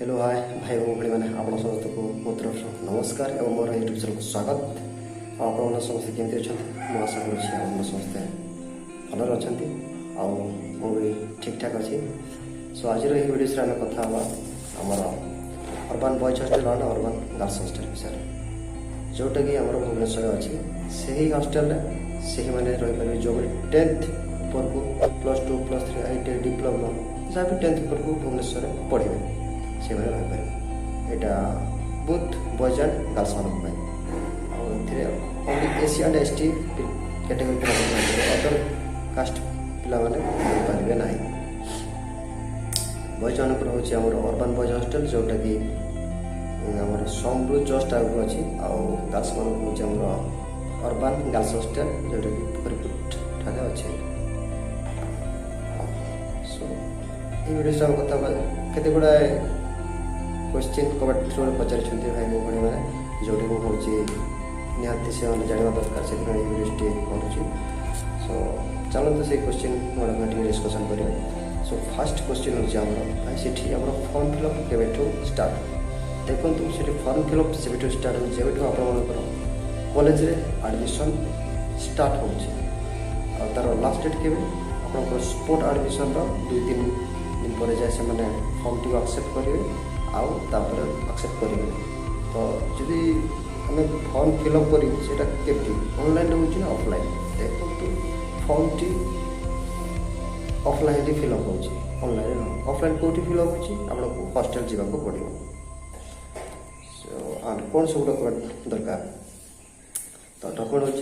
Hello hi भाई और भाई मैंने आप समस्त को मो तरफ नमस्कार एवं मोर यूट्यूब चैनल को स्वागत। आप समस्ते केमती अच्छा मुझे आशा करुँच समस्ते भलर अच्छा भी ठीक ठाक अच्छी। सो आज भिडियो आम कथा आमर अर्बान बॉयज हॉस्टल और अर्बान गर्ल्स हॉस्टल विषय जोटा कि आम भुवनेश्वर अच्छी से ही हॉस्टल से ही मैंने रही जो 10th ऊपर को +2 +3 ITI डिप्लोमा जहाँ भी 10th ऊपर को भुवनेश्वर पढ़े से रही यहाँ बहुत boys and girls only SC and ST category other caste पारे ना। बॉयज मान हूँ अर्बान बॉयज हॉस्टल जोटा कि आम समरू जस्ट आगे अच्छी गर्ल्स मान हूँ अर्बान गर्ल्स हॉस्टल जोटा कि पोखरीपुट ठारे अच्छे। सो ये वीडियो सब कथा केते गुड़ाए क्वेश्चन कमेंट थ्रू पचार भाई मो भाई मैंने जोटी मुझे निहाती से जानवा दरकार से भिडियोटी करुँची। सो चलते से क्वेश्चन मोटे डिस्कसन करें। सो फास्ट क्वेश्चन हूँ भाई से फॉर्म फिलअप केवेठू स्टार्ट देखो से फॉर्म फिलअप से स्टार्ट हो जेबू आप कॉलेज रे एडमिशन स्टार्ट हो तार लास्ट डेट के आप स्पोर्ट एडमिशन 2-3 दिन पर जाए से फॉर्म टी एक्सेप्ट करेंगे आउर एक्सेप्ट करेंगे। तो जदि आम फॉर्म फिलअप करा केमती ऑनलाइन हो ऑफलाइन देखो फॉर्म टी ऑफलाइन फिलअप हो ऑनलाइन ऑफलाइन कौटी फिलअप हो हॉस्टल जावाक पड़ो। कौन सब डॉक्यूमेंट दरकार तो डॉक्यूमेंट हो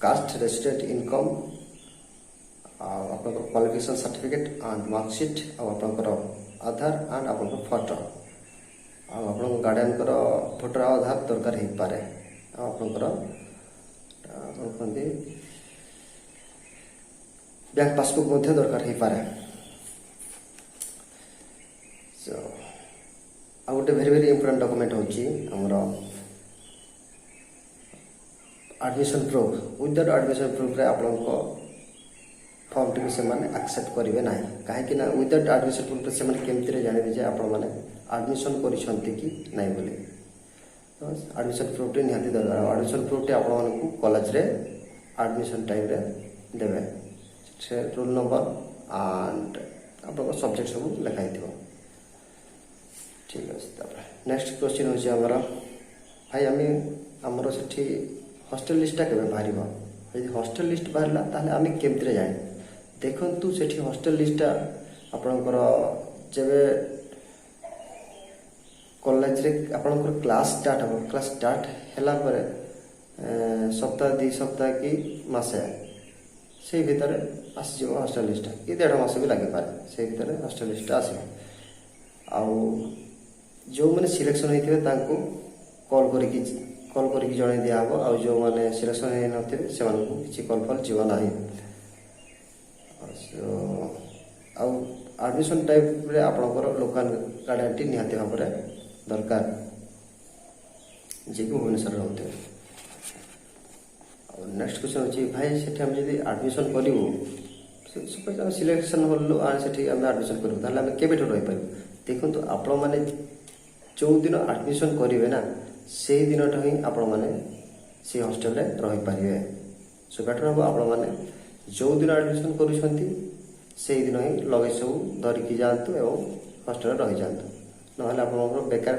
कास्ट रेसिडेंट इनकम आप क्वालिफिकेशन सर्टिफिकेट एंड मार्कशीट आपंकर आधार एंड आप फोटो आप गार्डियन फोटो आधार दरकार हो पारे आपंकर बैंक पासबुक दरकार हो पारे। सो आ गोटे भेरी भेरी इम्पोर्टाट डॉक्यूमेंट होमर admission proof without admission proof रे आप फॉर्म टी से एक्सेप्ट करेंगे ना कहीं विदाउट एडमिशन प्रूफ से केमती जानवे आप एडमिशन कि नाई बोली। तो एडमिशन प्रूफ निहाती दरकार एडमिशन प्रूफ आपको कॉलेज रे एडमिशन टाइम रे देवे से रोल नंबर एंड आप सब्जेक्ट सब लिखाई थो ठीक अच्छे। नेक्स्ट क्वेश्चन हो भाई आमर से हॉस्टल लिस्टा के बाहर यदि हॉस्टल लिस्ट बाहरला ताहले आम केमती जाए देखु से हॉस्टल लिस्टा आपणकर जेबे कॉलेज रे आपणकर क्लास स्टार्ट हो क्लास स्टार्ट हैला परे सप्ताह 2 सप्ताह कि मासे से भीतर आसी हॉस्टल लिस्ट कि 1.5 मास भी लगे पारे से भीतर हॉस्टल लिस्ट आसे आउ जो मैंने सिलेक्शन होते कॉल करके जन दिहब आ जो मैंने सिलेक्शन होते किसी कॉल फल जीव ना। एडमिशन टाइप रे आपणकर लोकल गार्डियन टी निहाती भाव दरकार जी भुवनेश्वर रोते। नेक्स्ट क्वेश्चन होची भाई से हम जब एडमिशन करूँ सपोज आम सिलेक्शन हलु से आम एडमिशन करूँ ताहले आम केबे रही पार देखो आप जो दिन एडमिशन करेंगे ना से दिन ही आपण मैंने से हॉस्टल रही पारे। सो बेटर हम आप जो दिन एडमिशन करुँच से दिन ही लगे सब धरिकी जातु एवं हॉस्टल रही जातु ना आप बेकार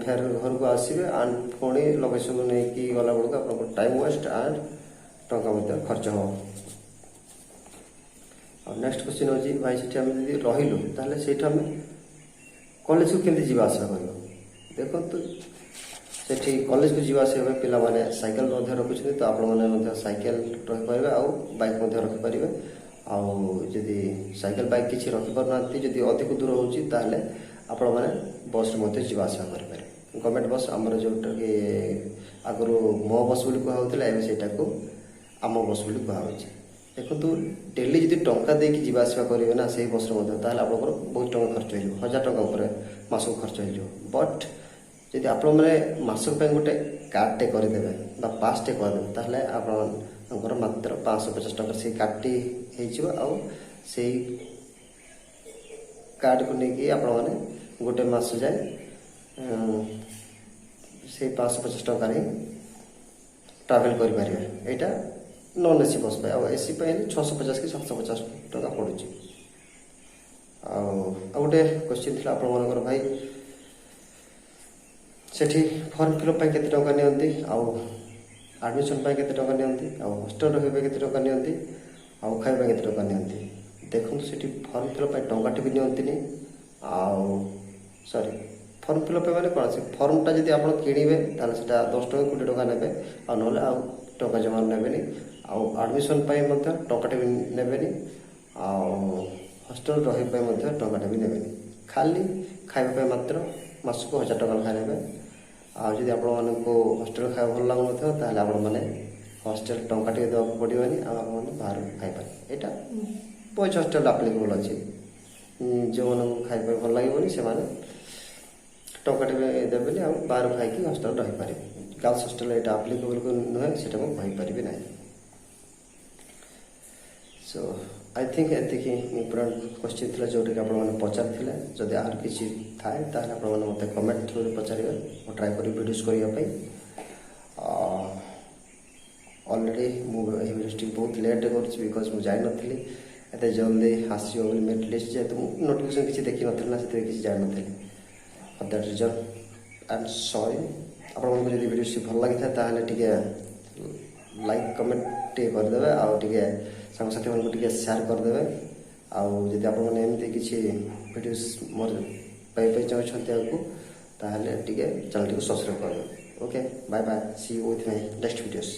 फेर घर को आसवे एंड पुणी लगे सब नहीं गला बेलू आप टाइम वेस्ट एंड टंका खर्च हो। नेक्स्ट क्वेश्चन हो भाई से रही ताहले से कॉलेज को केमती जीवा आसा कर देखो से कॉलेज को जीवा आसा पिला माने साइकेल रखुच्छे तो आप साइकेल रखिपारे आउ बाइक रखिपारे आदि साइकेल बाइक किसी रखिपार जदि अधिक दूर होताले आपण मैंने बस जीवा आसा करें गवर्नमेंट बस आमर जोटा कि आगु मो बस बोली कहला एटा को आम बस बोली कहुचे देखो डेली जब टंका देकी जीवा आसा करेंगे ना से बस आप बहुत टंका खर्च हो 1000 टंका उपर मास खर्च हो। बट जदि आप मासक गोटे कार्डटे करदे पासटे करदे ताहले आपंकर मात्र 550 टंका से कार्डटी हो कार्ड को लेकिन आप गोटे मास जाए से 550 टकर ही ट्राभेल करें। यहाँ नन एसी बस पे एसी पे 650 कि 750 टका पड़ुच। गोटे क्वेश्चन थी आपण मनकर भाई सेठी फॉर्म फिलअप के टका नियंती आडमिशन के टका नियंती हॉस्टल रही के टका नियंती खाଇବା के टका नियंती। देखो सेठी फॉर्म फिलअप टंकाटे भी नियंती सॉरी फॉर्म फिलअप मैंने कौन से फॉर्मटा जब आप किणवे ताल से 10 टका 20 टका ने ना टका जमा ने आडमिशन टंकाटे भी ने हॉस्टल रही टंकाटे भी ने खाली खाइबा मात्र मासक 1000 टका लेखा ने आदि आपण हॉस्टल खाया भल लगुन ताल आपने हॉस्टल टंकाटे देवा पड़ोनी आपने बाहर खाईपारे। यहाँ बॉयज हॉस्टल आप्लिकेबल अच्छे जो मैंने खाइबा भल लगे से टंकाटे देवे बाहर खाई हॉस्टल रही पारे। गर्ल्स हॉस्टल यहाँ आप्लिकेबल नुहे से कहीपरि ना। सो आई थिंक एति इम्पोर्टाट क्वेश्चन थी जोटा कि पचार जदि आर किसी थाए मत कमेंट थ्रू पचारे ट्राए करी भिडियोस करने। ऑलरेडी मुझे बहुत लेट कर बिकज मुझे जान नी एत जल्दी आसो मेरिट लिस्ट जेहतु नोटिफिकेशन किसी देखी नी ना से किसी जान नी for that reason I am sorry. आपको जब भिडियो भल लगी था लाइक कमेंट करदे आगे सांगसाथी मानक शेयर करदे आदि आपमती किसी भिडियोस मोर पाई चाहते आगे चैनल टी सब्सक्राइब करेंगे। Okay bye bye see you with my next videos.